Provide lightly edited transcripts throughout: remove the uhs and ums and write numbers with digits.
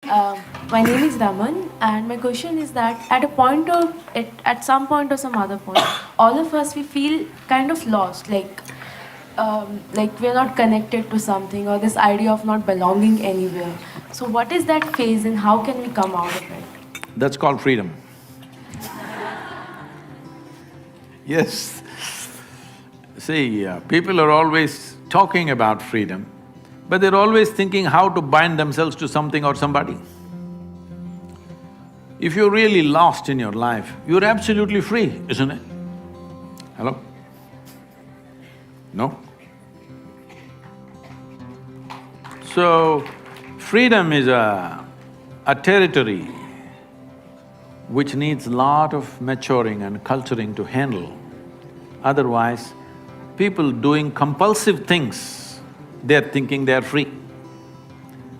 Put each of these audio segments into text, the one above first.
My name is Raman, and my question is that at some point or some other point, all of us we feel kind of lost, like we're not connected to something, or this idea of not belonging anywhere. So, what is that phase, and how can we come out of it? That's called freedom. Yes. See, people are always talking about freedom, but they're always thinking how to bind themselves to something or somebody. If you're really lost in your life, you're absolutely free, isn't it? Hello? No? So, freedom is a territory which needs lot of maturing and culturing to handle. Otherwise, people doing compulsive things, they're thinking they're free.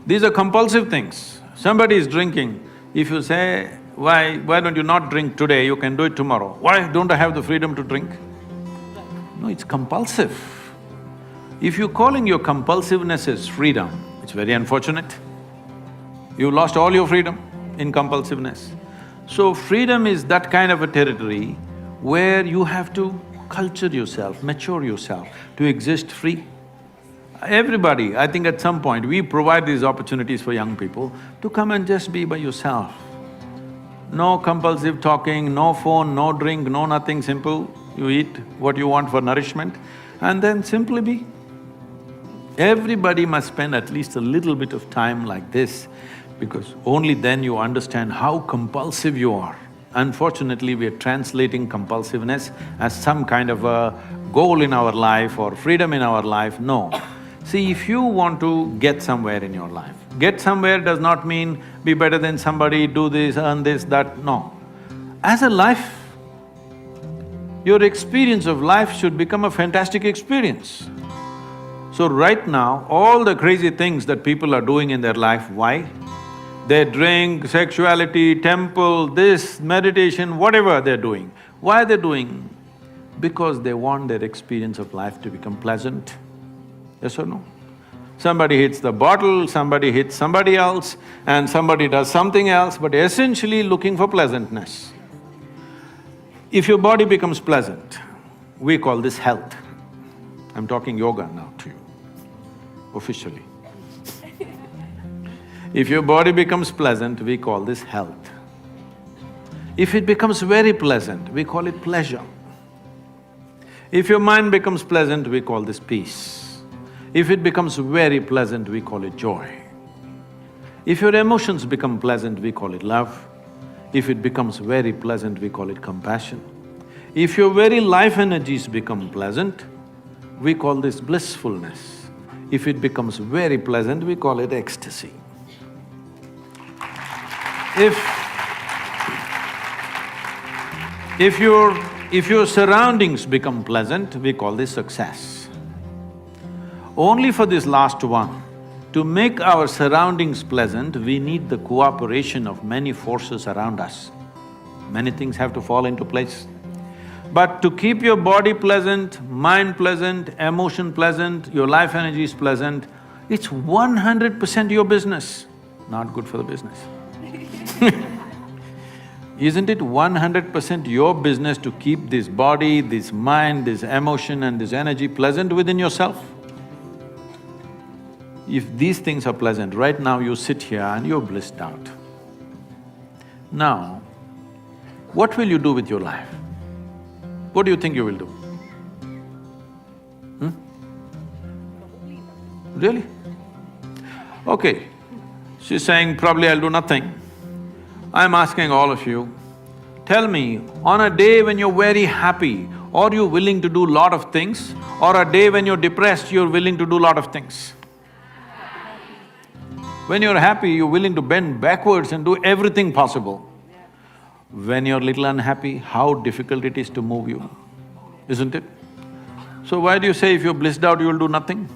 These are compulsive things. Somebody is drinking, if you say, why don't you not drink today, you can do it tomorrow. Why don't I have the freedom to drink? No, it's compulsive. If you're calling your compulsiveness as freedom, it's very unfortunate. You lost all your freedom in compulsiveness. So freedom is that kind of a territory where you have to culture yourself, mature yourself to exist free. Everybody, I think at some point, we provide these opportunities for young people to come and just be by yourself. No compulsive talking, no phone, no drink, no nothing, simple. You eat what you want for nourishment and then simply be. Everybody must spend at least a little bit of time like this, because only then you understand how compulsive you are. Unfortunately, we are translating compulsiveness as some kind of a goal in our life or freedom in our life. No. See, if you want to get somewhere in your life, get somewhere does not mean be better than somebody, do this, earn this, that, no. As a life, your experience of life should become a fantastic experience. So right now, all the crazy things that people are doing in their life, why? They drink, sexuality, temple, this, meditation, whatever they're doing. Why they're doing? Because they want their experience of life to become pleasant. Yes or no? Somebody hits the bottle, somebody hits somebody else, and somebody does something else, but essentially looking for pleasantness. If your body becomes pleasant, we call this health. I'm talking yoga now to you, officially. If your body becomes pleasant, we call this health. If it becomes very pleasant, we call it pleasure. If your mind becomes pleasant, we call this peace. If it becomes very pleasant, we call it joy. If your emotions become pleasant, we call it love. If it becomes very pleasant, we call it compassion. If your very life energies become pleasant, we call this blissfulness. If It becomes very pleasant, we call it ecstasy. If your surroundings become pleasant, we call this success. Only for this last one, to make our surroundings pleasant, we need the cooperation of many forces around us. Many things have to fall into place. But to keep your body pleasant, mind pleasant, emotion pleasant, your life energy is pleasant, it's 100% your business, not good for the business. Isn't it 100% your business to keep this body, this mind, this emotion and this energy pleasant within yourself? If these things are pleasant, right now you sit here and you're blissed out. Now, what will you do with your life? What do you think you will do? Really? Okay, she's saying, probably I'll do nothing. I'm asking all of you, tell me, on a day when you're very happy, are you willing to do lot of things? Or a day when you're depressed, you're willing to do lot of things? When you're happy, you're willing to bend backwards and do everything possible. When you're little unhappy, how difficult it is to move you, isn't it? So why do you say if you're blissed out, you'll do nothing?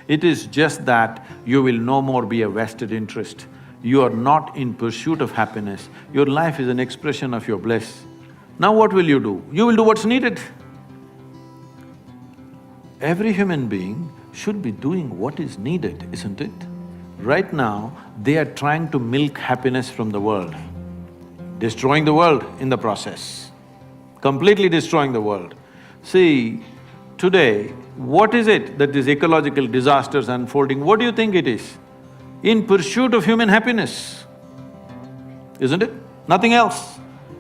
It is just that you will no more be a vested interest. You are not in pursuit of happiness, your life is an expression of your bliss. Now what will you do? You will do what's needed. Every human being should be doing what is needed, isn't it? Right now, they are trying to milk happiness from the world, destroying the world in the process, completely destroying the world. See, today, what is it that these ecological disasters unfolding, what do you think it is? In pursuit of human happiness, isn't it? Nothing else.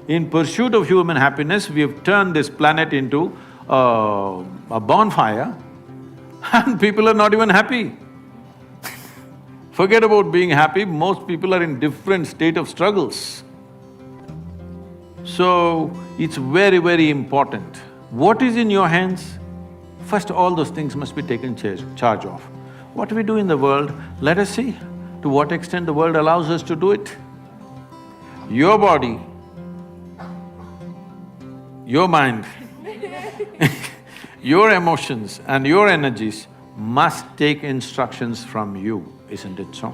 In pursuit of human happiness, we have turned this planet into a bonfire and people are not even happy. Forget about being happy, most people are in different state of struggles. So, it's very, very important. What is in your hands? First, all those things must be taken charge of. What we do in the world, let us see to what extent the world allows us to do it. Your body, your mind, your emotions and your energies must take instructions from you, isn't it so?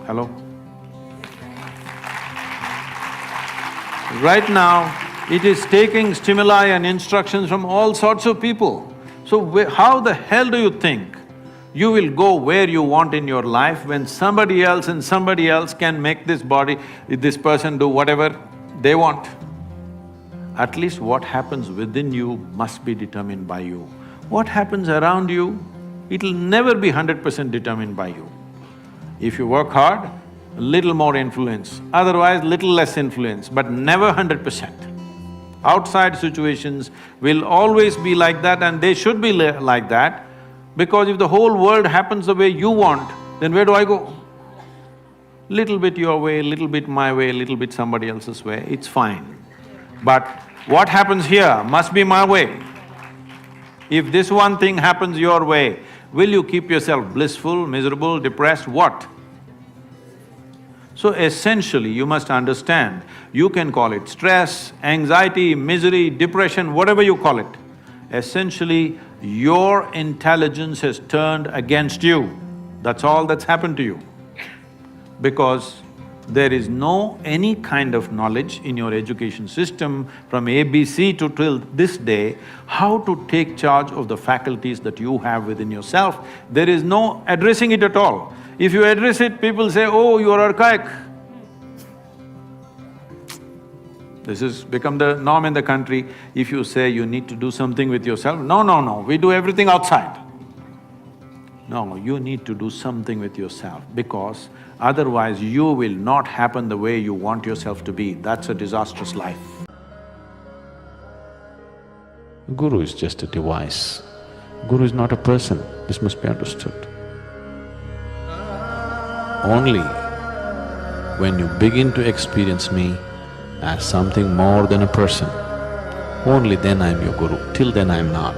Hello? Right now, it is taking stimuli and instructions from all sorts of people. So how the hell do you think you will go where you want in your life when somebody else and somebody else can make this body, this person do whatever they want? At least what happens within you must be determined by you. What happens around you, it'll never be 100% determined by you. If you work hard, a little more influence, otherwise little less influence, but never 100%. Outside situations will always be like that and they should be like that, because if the whole world happens the way you want, then where do I go? Little bit your way, little bit my way, little bit somebody else's way, it's fine. But what happens here must be my way. If this one thing happens your way, will you keep yourself blissful, miserable, depressed, what? So essentially, you must understand, you can call it stress, anxiety, misery, depression, whatever you call it. Essentially, your intelligence has turned against you. That's all that's happened to you. Because there is no any kind of knowledge in your education system from ABC to till this day, how to take charge of the faculties that you have within yourself. There is no addressing it at all. If you address it, people say, oh, you are archaic. This has become the norm in the country. If you say you need to do something with yourself, no, we do everything outside. No, you need to do something with yourself because otherwise you will not happen the way you want yourself to be. That's a disastrous life. Guru is just a device. Guru is not a person, this must be understood. Only when you begin to experience me as something more than a person, only then I am your Guru, till then I am not.